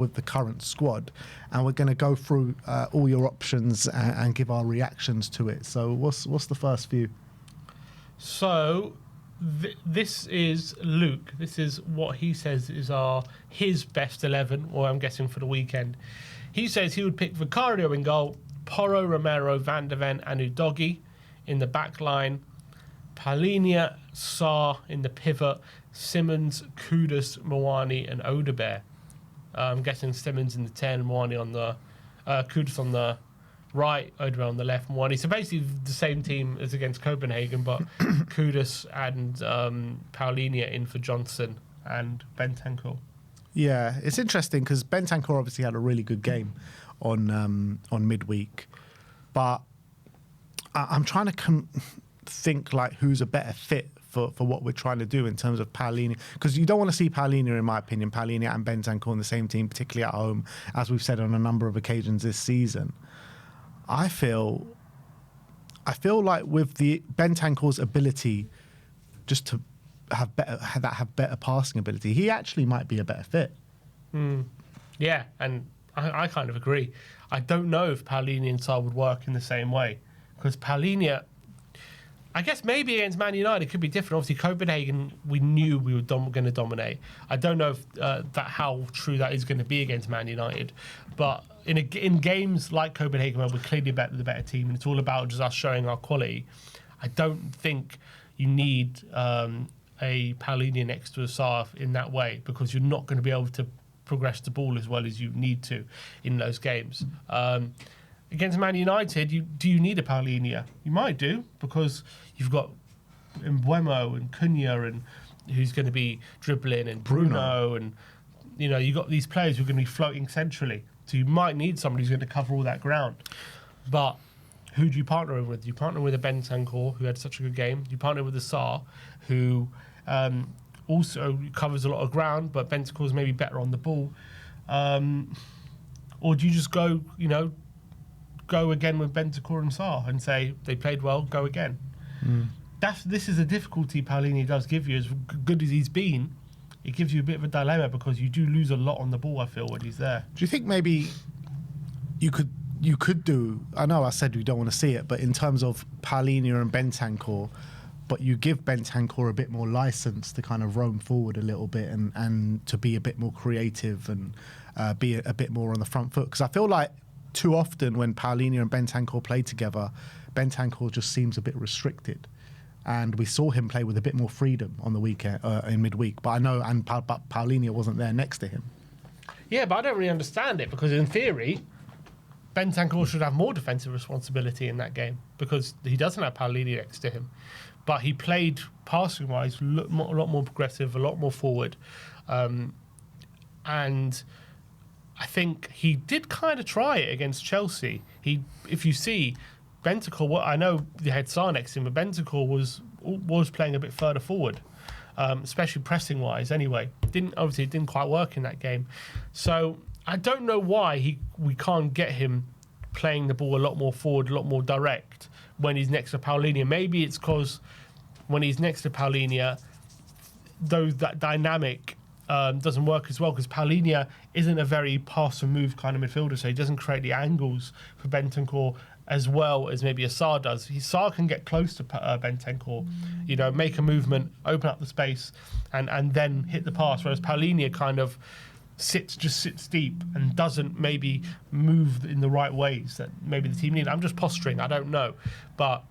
with the current squad, and we're going to go through all your options and give our reactions to it. So what's the first few? So this is Luke. This is what he says is his best 11, or I'm guessing for the weekend. He says he would pick Vicario in goal, Porro, Romero, Van de Ven and Udogie in the back line, Palhinha, Sarr in the pivot, Simmons, Kudus, Moani and Odegaard. I'm guessing Simmons in the 10, Moani on the Kudus on the right, Odegaard on the left, Moani. So basically the same team as against Copenhagen, but Kudus and Palhinha in for Johnson and Bentancur. Yeah, it's interesting because Bentancur obviously had a really good game on midweek, but I'm trying to think like who's a better fit for what we're trying to do in terms of Palhinha, because you don't want to see Palhinha, in my opinion, Palhinha and Bentancur on the same team, particularly at home, as we've said on a number of occasions this season. I feel like with the Bentancur's ability just to have better passing ability, he actually might be a better fit. Yeah, and I kind of agree. I don't know if Palhinha and Sarr would work in the same way, because Palhinha, I guess maybe against Man United it could be different. Obviously, Copenhagen, we knew we were going to dominate. I don't know if how true that is going to be against Man United, but in games like Copenhagen, where we're clearly the better team, and it's all about just us showing our quality, I don't think you need a Palhinha next to a Sarr in that way, because you're not going to be able to progress the ball as well as you need to in those games. Against Man United, do you need a Palhinha? You might do, because you've got Mbeumo and Cunha, and who's going to be dribbling, and Bruno, and you've got these players who are going to be floating centrally. So you might need somebody who's going to cover all that ground. But who do you partner with? You partner with a Bentancur, who had such a good game. You partner with a Sarr, who also covers a lot of ground, but Bentancur's maybe better on the ball. Or do you just go again with Bentancur and Sarr and say they played well, go again? This is a difficulty Palhinha does give you. As good as he's been, it gives you a bit of a dilemma, because you do lose a lot on the ball, I feel, when he's there. Do you think maybe you could do, I know I said we don't want to see it, but in terms of Palhinha and Bentancur, but you give Bentancur a bit more license to kind of roam forward a little bit and to be a bit more creative and be a bit more on the front foot? Because I feel like too often when Palhinha and Bentancur play together, Bentancur just seems a bit restricted. And we saw him play with a bit more freedom on the weekend, in midweek. But I know, but Palhinha wasn't there next to him. Yeah, but I don't really understand it, because in theory, Bentancur should have more defensive responsibility in that game, because he doesn't have Palhinha next to him. But he played passing-wise a lot more progressive, a lot more forward. And I think he did kind of try it against Chelsea. If you see, Bentancur, I know they had Sarr next to him, but Bentancur was playing a bit further forward, especially pressing-wise anyway. It didn't quite work in that game. So I don't know why we can't get him playing the ball a lot more forward, a lot more direct when he's next to Palhinha. Maybe it's because when he's next to Palhinha, that dynamic doesn't work as well, because Palhinha isn't a very pass and move kind of midfielder, so he doesn't create the angles for Bentancur as well as maybe a Sarr does. Sarr can get close to Bentancur, make a movement, open up the space, and then hit the pass, whereas Palhinha kind of sits deep and doesn't maybe move in the right ways that maybe the team need. I'm just posturing, I don't know. But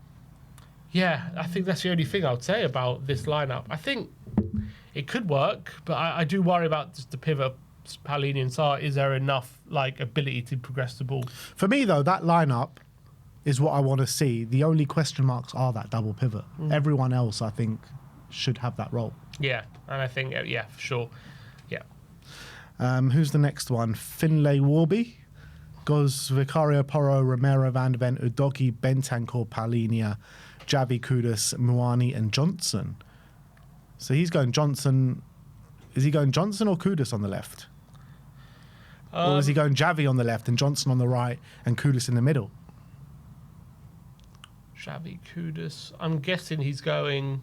yeah, I think that's the only thing I would say about this lineup. I think it could work, but I do worry about just the pivot, Palhinha and Sarr. Is there enough ability to progress the ball? For me, though, that lineup is what I want to see. The only question marks are that double pivot. Everyone else, I think, should have that role. Yeah, and I think, for sure. Yeah. Who's the next one? Finlay, Warby goes Vicario, Porro, Romero, Van de Ven, Udogie, Bentancur, Palhinha, Javi, Kudus, Moani and Johnson. So he's going Johnson. Is he going Johnson or Kudus on the left? Or is he going Javi on the left and Johnson on the right and Kudus in the middle? Javi, Kudus. I'm guessing he's going...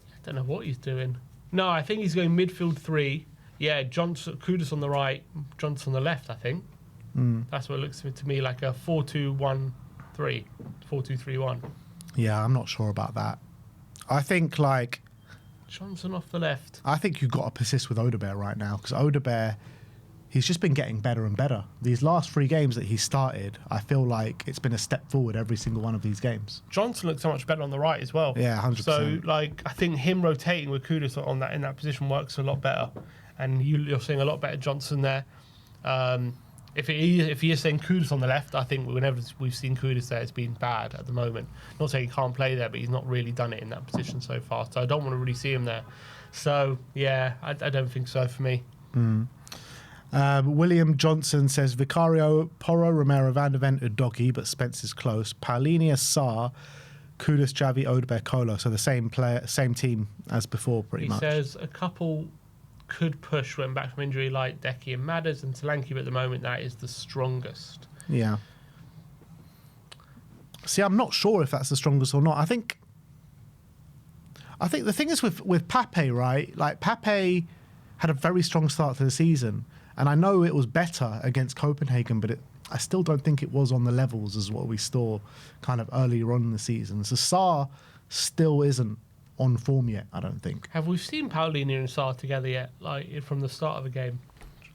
I don't know what he's doing. No, I think he's going midfield 3, Yeah, Kudus on the right, Johnson on the left, I think. That's what it looks to me like a 4-2-1-3, 4-2-3-1. Yeah, I'm not sure about that. I think like Johnson off the left. I think you've got to persist with Odebear right now because Odebear, he's just been getting better and better. These last 3 games that he started, I feel like it's been a step forward every single one of these games. Johnson looks so much better on the right as well. Yeah, 100%. So like I think him rotating with Kudus in that position works a lot better, and you're seeing a lot better Johnson there. If he is saying Kudus on the left, I think whenever we've seen Kudus there, it's been bad at the moment. Not saying he can't play there, but he's not really done it in that position so far. So I don't want to really see him there. So yeah, I don't think so for me. William Johnson says Vicario, Porro, Romero, Van der Ven, Udogie, but Spence is close. Paulinia, Sarr, Kudus, Javi, Odebear, Kolo. So the same team as before, pretty much. He says a couple could push when back from injury, like Deki and Madders and Solanke, but at the moment that is the strongest. Yeah. See, I'm not sure if that's the strongest or not. I think the thing is with Pape, right? Like Pape had a very strong start to the season, and I know it was better against Copenhagen, but I still don't think it was on the levels as what we saw kind of earlier on in the season. So Sarr still isn't on form yet, I don't think. Have we seen Paulinia and Sarr together yet, like from the start of the game?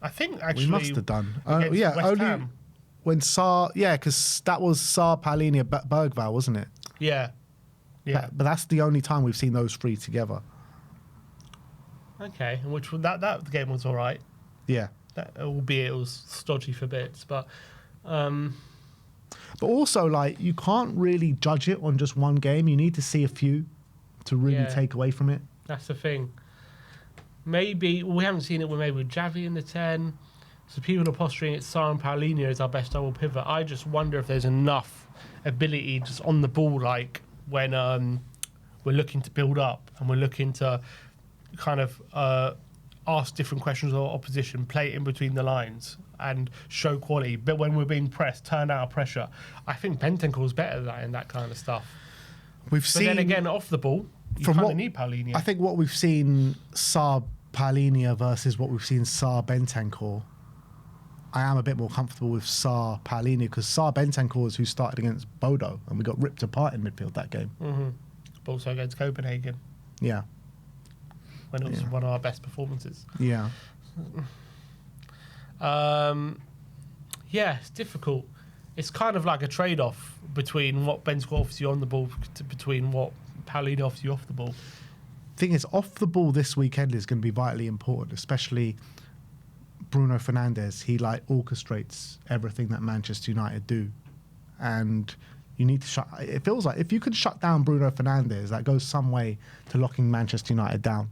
I think actually we must have done. Yeah, West only Ham. When Sarr, because that was Sarr, Paulinia, Bergvall, wasn't it? Yeah. But that's the only time we've seen those 3 together. Okay, and which that game was all right. Yeah. Albeit it was stodgy for bits, but also like you can't really judge it on just one game. You need to see a few to really take away from it. That's the thing. Maybe we haven't seen it with Javi in the 10. So people are posturing it Sarr and Paulinia as our best double pivot. I just wonder if there's enough ability just on the ball, like when we're looking to build up and we're looking to kind of ask different questions of opposition, play it in between the lines and show quality. But when we're being pressed, turn out pressure. I think Bentancur's better than that in that kind of stuff. But then again, off the ball, you kind of need Paulinia. I think what we've seen Sarr Paulinia versus what we've seen Sarr Bentancur, I am a bit more comfortable with Sarr Paulinia because Sarr Bentancur is who started against Bodo and we got ripped apart in midfield that game. But also against Copenhagen. Yeah. When it was one of our best performances. Yeah. It's difficult. It's kind of like a trade-off between what Bentancur offers you on the ball between what Paulinia offers you off the ball. Thing is, off the ball this weekend is going to be vitally important, especially Bruno Fernandes. He like orchestrates everything that Manchester United do, and you need to it feels like if you can shut down Bruno Fernandes, that goes some way to locking Manchester United down.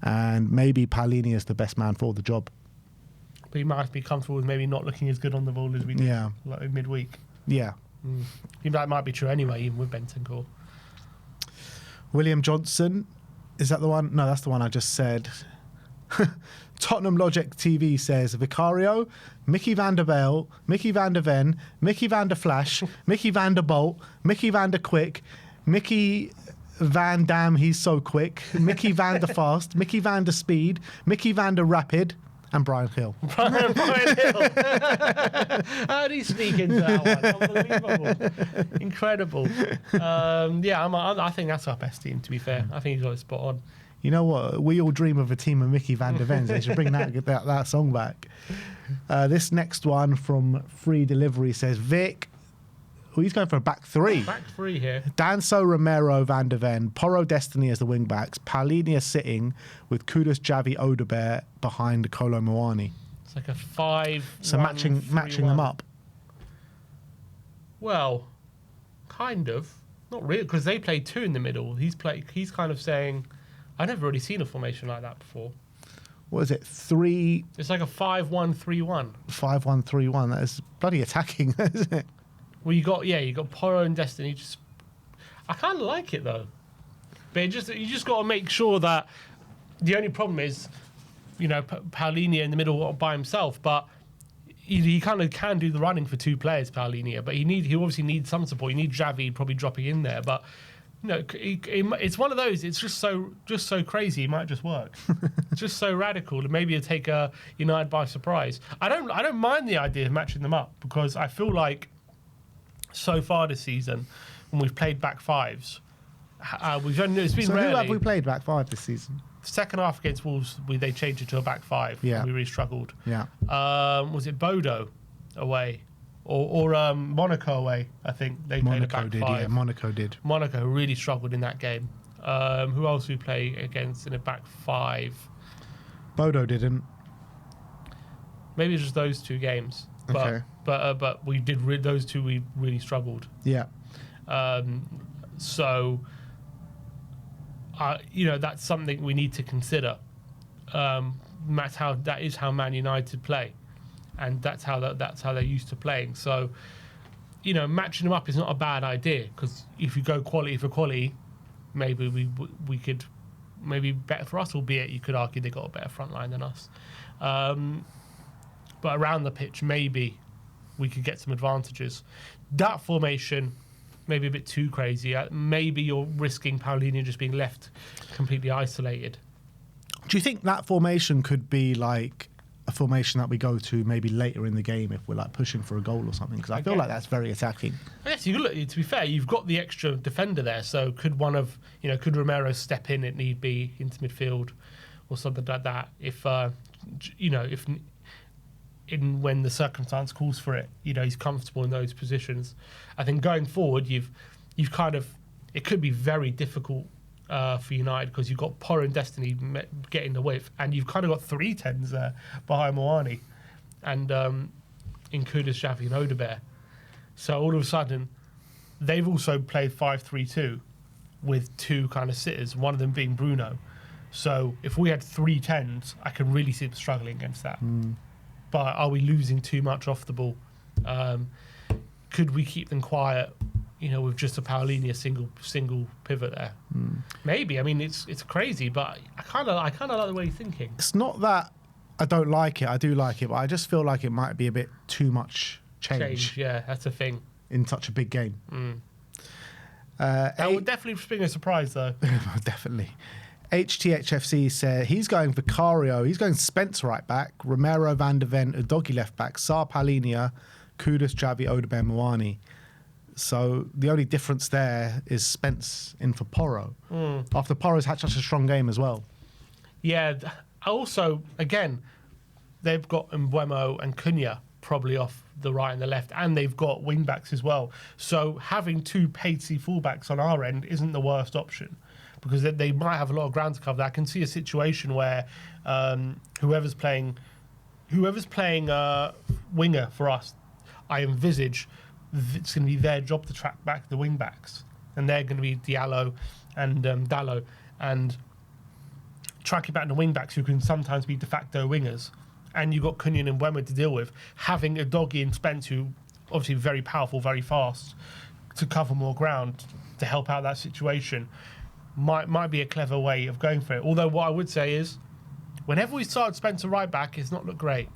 And maybe Paulinia is the best man for the job. But he might be comfortable with maybe not looking as good on the ball as we did like midweek. Yeah. That might be true anyway, even with Bentancur. William Johnson, is that the one? No, that's the one I just said. Tottenham Logic TV says Vicario, Mickey van der Velde, Mickey van der Ven, Mickey van der Flash, Mickey van der Bolt, Mickey van der Quick, Mickey Van Dam, he's so quick, Mickey van der Fast, Mickey van der Speed, Mickey van der Rapid, and Brian Hill. Brian Hill. How did he sneak into that one? Unbelievable. Incredible. I think that's our best team, to be fair. I think he's got it spot on. You know what? We all dream of a team of Mickey van der Vens. They should bring that song back. This next one from Free Delivery says Vic. Well, he's going for a back 3. Back 3 here. Danso, Romero, Van der Ven, Porro, Destiny as the wing backs, Paulinia sitting with Kudus, Javi, Odebear behind Kolo Muani. It's like a 5. So matching them up. Well, kind of. Not really, because they play 2 in the middle. He's kind of saying, I've never really seen a formation like that before. What is it? 3. It's like a 5-1-3-1. 5-1-3-1. That is bloody attacking, isn't it? Well, you got Porro and Destiny. I kind of like it though, but you just got to make sure that the only problem is, Paulinia in the middle by himself, but he kind of can do the running for 2 players, Paulinia. But he obviously needs some support. You need Javi probably dropping in there, but it's one of those. It's just so crazy. It might just work. It's just so radical. Maybe it'll take United by surprise. I don't mind the idea of matching them up because I feel like so far this season, when we've played back fives, it's been So rarely. who have we played back five this season? Second half against Wolves, they changed it to a back five. Yeah. And we really struggled. Yeah. Was it Bodo away? Or Monaco away, I think. They played a back five. Yeah, Monaco did. Monaco really struggled in that game. Who else we play against in a back five? Bodo didn't. Maybe it's just those two games. Okay. But we did those two. We really struggled. Yeah. So, that's something we need to consider. That is how Man United play, and that's how they're used to playing. So, matching them up is not a bad idea because if you go quality for quality, maybe we could maybe better for us. Albeit you could argue they got a better front line than us. But around the pitch, maybe we could get some advantages. That formation, maybe a bit too crazy. Maybe you're risking Paulinho just being left completely isolated. Do you think that formation could be like a formation that we go to maybe later in the game if we're like pushing for a goal or something? Because I feel like that's very attacking. I guess to be fair, you've got the extra defender there. So could Romero step in at need be into midfield or something like that? If when the circumstance calls for it, he's comfortable in those positions. I think going forward, you've kind of, it could be very difficult for United because you've got Porro and Destiny getting the width, and you've kind of got 3 10s there behind Moani, and in Kudus, Javi, and Odebear. So all of a sudden, they've also played 5-3-2 with 2 kind of sitters, one of them being Bruno. So if we had 3 10s, I can really see them struggling against that. But are we losing too much off the ball? Could we keep them quiet, with just a Paulinho single pivot there? Maybe. I mean, it's crazy, but I kind of like the way you're thinking. It's not that I don't like it. I do like it, but I just feel like it might be a bit too much change. Yeah, that's a thing. In such a big game. That would definitely bring a surprise, though. Definitely. HTHFC said he's going Vicario, he's going Spence right back, Romero, Van der Ven, Udogie left back, Sarr, Paulinho, Kudus, Javi, Odebear, Moani. So the only difference there is Spence in for Porro. After Porro's had such a strong game as well. Yeah. Also, again, they've got Mbeumo and Cunha probably off the right and the left, and they've got wing backs as well. So having 2 pacey fullbacks on our end isn't the worst option, because they might have a lot of ground to cover. I can see a situation where whoever's playing winger for us, I envisage it's going to be their job to track back the wing backs, and they're going to be Diallo and Dallo, and tracking back the wing backs who can sometimes be de facto wingers. And you've got Cunha and Mbeumo to deal with. Having Udogie and Spence, who obviously very powerful, very fast, to cover more ground to help out that situation, might be a clever way of going for it. Although what I would say is, whenever we started Spencer right back, it's not looked great.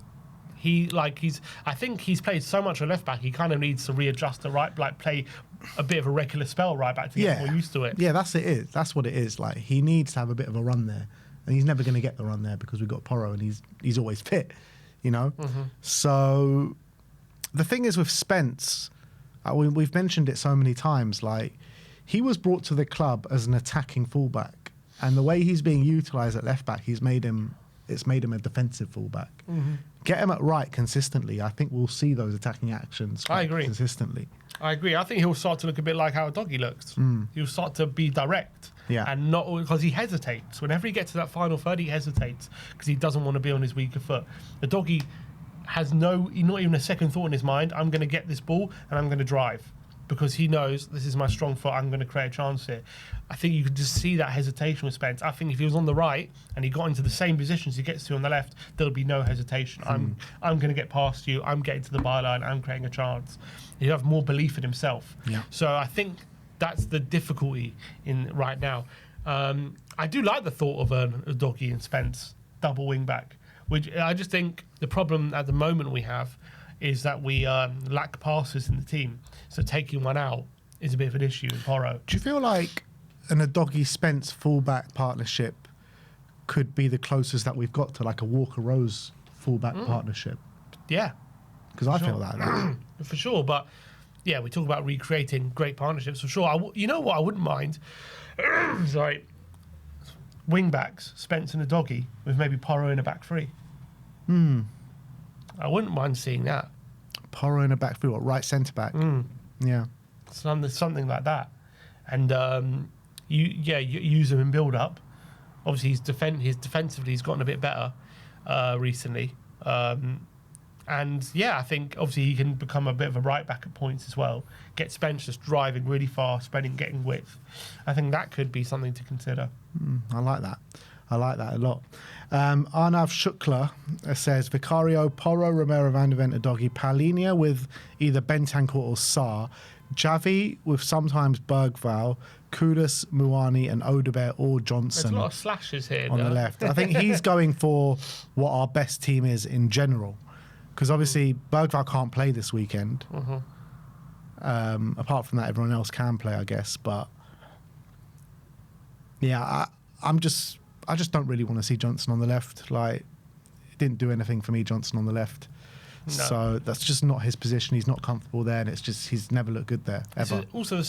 I think he's played so much at left back, he kind of needs to readjust to right, play a bit of a regular spell right back to get more used to it. Yeah, that's what it is. Like, he needs to have a bit of a run there, and he's never going to get the run there because we've got Porro and he's always fit, So the thing is with Spence, we've mentioned it so many times. Like, he was brought to the club as an attacking fullback, and the way he's being utilised at left back, it's made him a defensive fullback. Get him at right consistently, I think we'll see those attacking actions. I agree. Consistently. I agree. I think he'll start to look a bit like how Udogie looks. He'll start to be direct. Yeah. And not because he hesitates. Whenever he gets to that final third, he hesitates because he doesn't want to be on his weaker foot. Udogie has not even a second thought in his mind. I'm going to get this ball and I'm going to drive, because he knows this is my strong foot. I'm going to create a chance here. I think you could just see that hesitation with Spence. I think if he was on the right and he got into the same positions he gets to on the left, there'll be no hesitation. I'm going to get past you. I'm getting to the byline. I'm creating a chance. He'll have more belief in himself. Yeah. So I think that's the difficulty in right now. I do like the thought of Udogie and Spence double wing back, which I just think the problem at the moment we have is that we lack passes in the team. So taking one out is a bit of an issue in Porro. Do you feel like an Udogie Spence fullback partnership could be the closest that we've got to like a Walker Rose fullback partnership. Yeah. Because I feel like that. For sure. But yeah, we talk about recreating great partnerships for sure. You know what I wouldn't mind? Sorry. Wing backs, Spence and Udogie, with maybe Porro in a back three. I wouldn't mind seeing that. Porro in a back three, what, right centre back? Yeah. Something like that. And you use him in build up. Obviously, his defensively he's gotten a bit better recently. And yeah, I think obviously he can become a bit of a right back at points as well. Get Spence just driving really fast, spreading, getting width. I think that could be something to consider. I like that. I like that a lot. Arnav Shukla says Vicario, Porro, Romero, Van der Ven, Udogie, Paulinho with either Bentancur or Sarr, Javi with sometimes Bergvall, Kudus, Muani and Odegaard or Johnson. There's a lot of slashes here. On the left. I think he's going for what our best team is in general. Because obviously Bergvall can't play this weekend. Apart from that, everyone else can play, I guess. But yeah, I just don't really want to see Johnson on the left. Like, it didn't do anything for me, Johnson on the left. No. So that's just not his position. He's not comfortable there, and it's just he's never looked good there ever. It's also the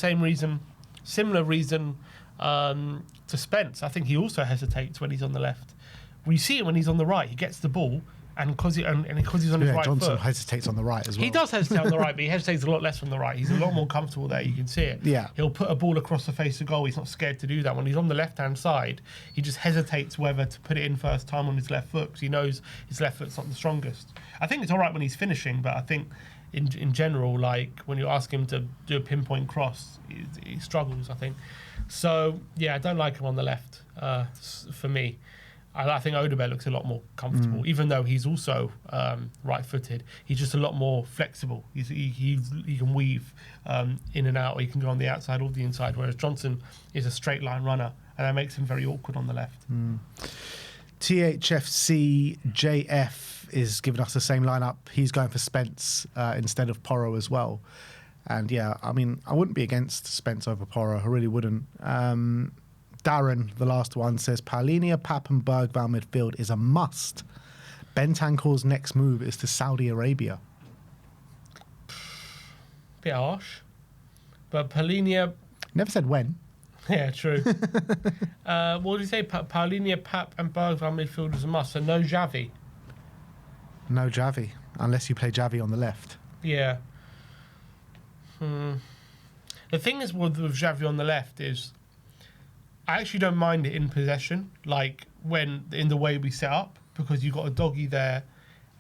similar reason to Spence. I think he also hesitates when he's on the left. We see it when he's on the right. He gets the ball. And because he's on his right Johnson foot, hesitates on the right as well. He does hesitate on the right, but he hesitates a lot less on the right. He's a lot more comfortable there. You can see it. Yeah. He'll put a ball across the face of goal. He's not scared to do that. When he's on the left-hand side, he just hesitates whether to put it in first time on his left foot because he knows his left foot's not the strongest. I think it's all right when he's finishing, but I think in general, like when you ask him to do a pinpoint cross, he struggles, I think. So, yeah, I don't like him on the left for me. I think Odegaard looks a lot more comfortable, even though he's also right-footed. He's just a lot more flexible. He can weave in and out, or he can go on the outside or the inside, whereas Johnson is a straight-line runner, and that makes him very awkward on the left. THFCJF is giving us the same lineup. He's going for Spence instead of Porro as well. And yeah, I mean, I wouldn't be against Spence over Porro. I really wouldn't. Darren, the last one, says Paulinho, Pap and Bergvall midfield is a must. Bentancur's next move is to Saudi Arabia. Bit harsh. But Paulinho... Never said when. Yeah, true. What did you say? Paulinho, Pap and Bergvall midfield is a must. So no Javi. No Javi, unless you play Javi on the left. Yeah. The thing is with Javi on the left is... I actually don't mind it in possession, like when in the way we set up, because you've got Udogie there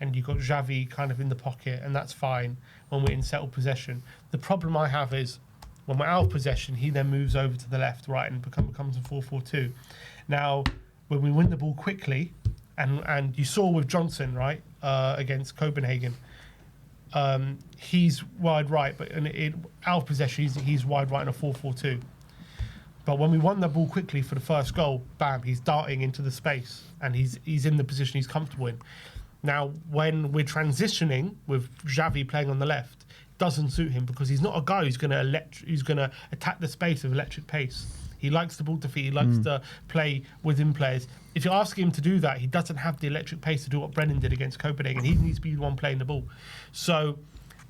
and you've got Javi kind of in the pocket, and that's fine when we're in settled possession. The problem I have is when we're out of possession, he then moves over to the left, right, and becomes a 4-4-2. Now, when we win the ball quickly, and you saw with Johnson, right, against Copenhagen, he's wide right, but out of possession, he's wide right in a 4-4-2. But when we won the ball quickly for the first goal, bam, he's darting into the space and he's in the position he's comfortable in. Now, when we're transitioning with Javi playing on the left, it doesn't suit him because he's not a guy who's going to attack the space with electric pace. He likes the ball to feet. He likes to play within players. If you ask him to do that, he doesn't have the electric pace to do what Brennan did against Copenhagen. He needs to be the one playing the ball. So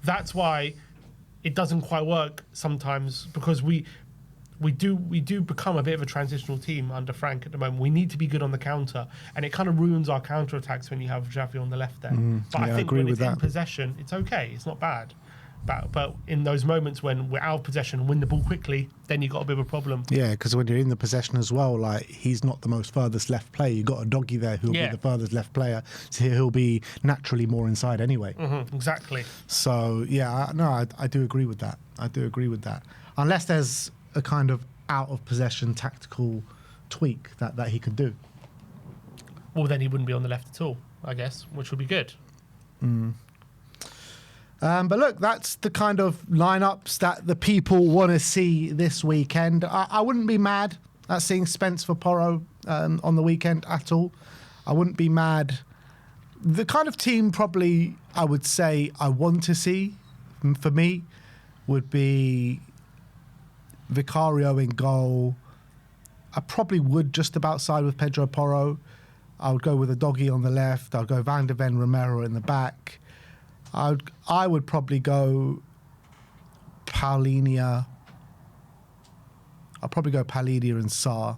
that's why it doesn't quite work sometimes, because we do become a bit of a transitional team under Frank at the moment. We need to be good on the counter, and it kind of ruins our counter attacks when you have Javi on the left there. But I think when it's in possession, it's okay. It's not bad. But in those moments when we're out of possession and win the ball quickly, then you've got a bit of a problem. Yeah, because when you're in the possession as well, like, he's not the most furthest left player. You've got Udogie there who'll be the furthest left player, so he'll be naturally more inside anyway. Exactly. So, yeah, I do agree with that. Unless there's a kind of out of possession tactical tweak that he could do. Well, then he wouldn't be on the left at all, I guess, which would be good. But look, that's the kind of lineups that the people want to see this weekend. I wouldn't be mad at seeing Spence for Porro on the weekend at all. I wouldn't be mad. The kind of team probably I would say I want to see for me would be Vicario in goal, I probably would just about side with Pedro Porro. I would go with a doggy on the left. I'll go Van de Ven, Romero in the back. I would probably go Paulinho. I'll probably go Paulinho and Sarr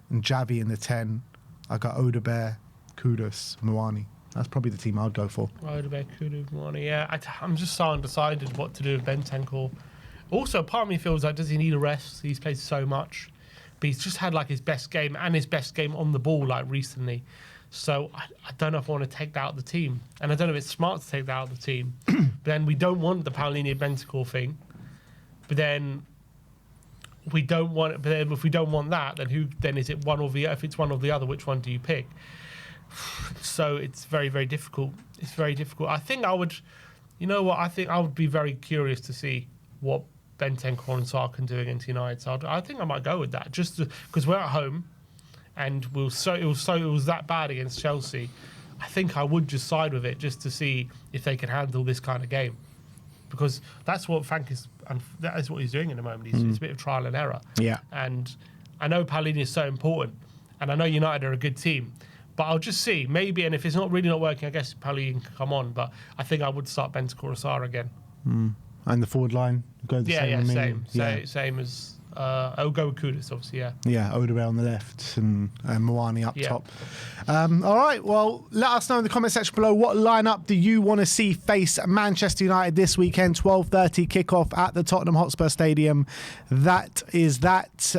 and Javi in the 10. I got Odegaard, Kudus, Muani. That's probably the team I'd go for. Odegaard, Kudus, Muani. Yeah, I'm just so undecided what to do with Bentancur. Also, part of me feels like, does he need a rest? He's played so much. But he's just had like his best game and his best game on the ball like recently. So I don't know if I want to take that out of the team. And I don't know if it's smart to take that out of the team. But then we don't want the Paulinho Bentancur thing. But then we don't want it. But then if we don't want that, then who? Then is it one or the? If it's one or the other, which one do you pick? So it's very, very difficult. It's very difficult. I think I would. You know what? I think I would be very curious to see what Bentancur and Sarr can do against United. So I think I might go with that, just because we're at home, and it was that bad against Chelsea. I think I would just side with it just to see if they can handle this kind of game, because that's what Frank is, and that is what he's doing at the moment. It's a bit of trial and error. Yeah. And I know Paulinho is so important, and I know United are a good team, but I'll just see maybe. And if it's not working, I guess Paulinho can come on. But I think I would start Bentancur or Sarr again. And the forward line go the same. Same as I'll go with Kudus, obviously. Yeah, Odegaard on the left and Muani up top. Yeah. All right, well, let us know in the comment section below, what lineup do you want to see face Manchester United this weekend? 12:30 kickoff at the Tottenham Hotspur Stadium. That is that.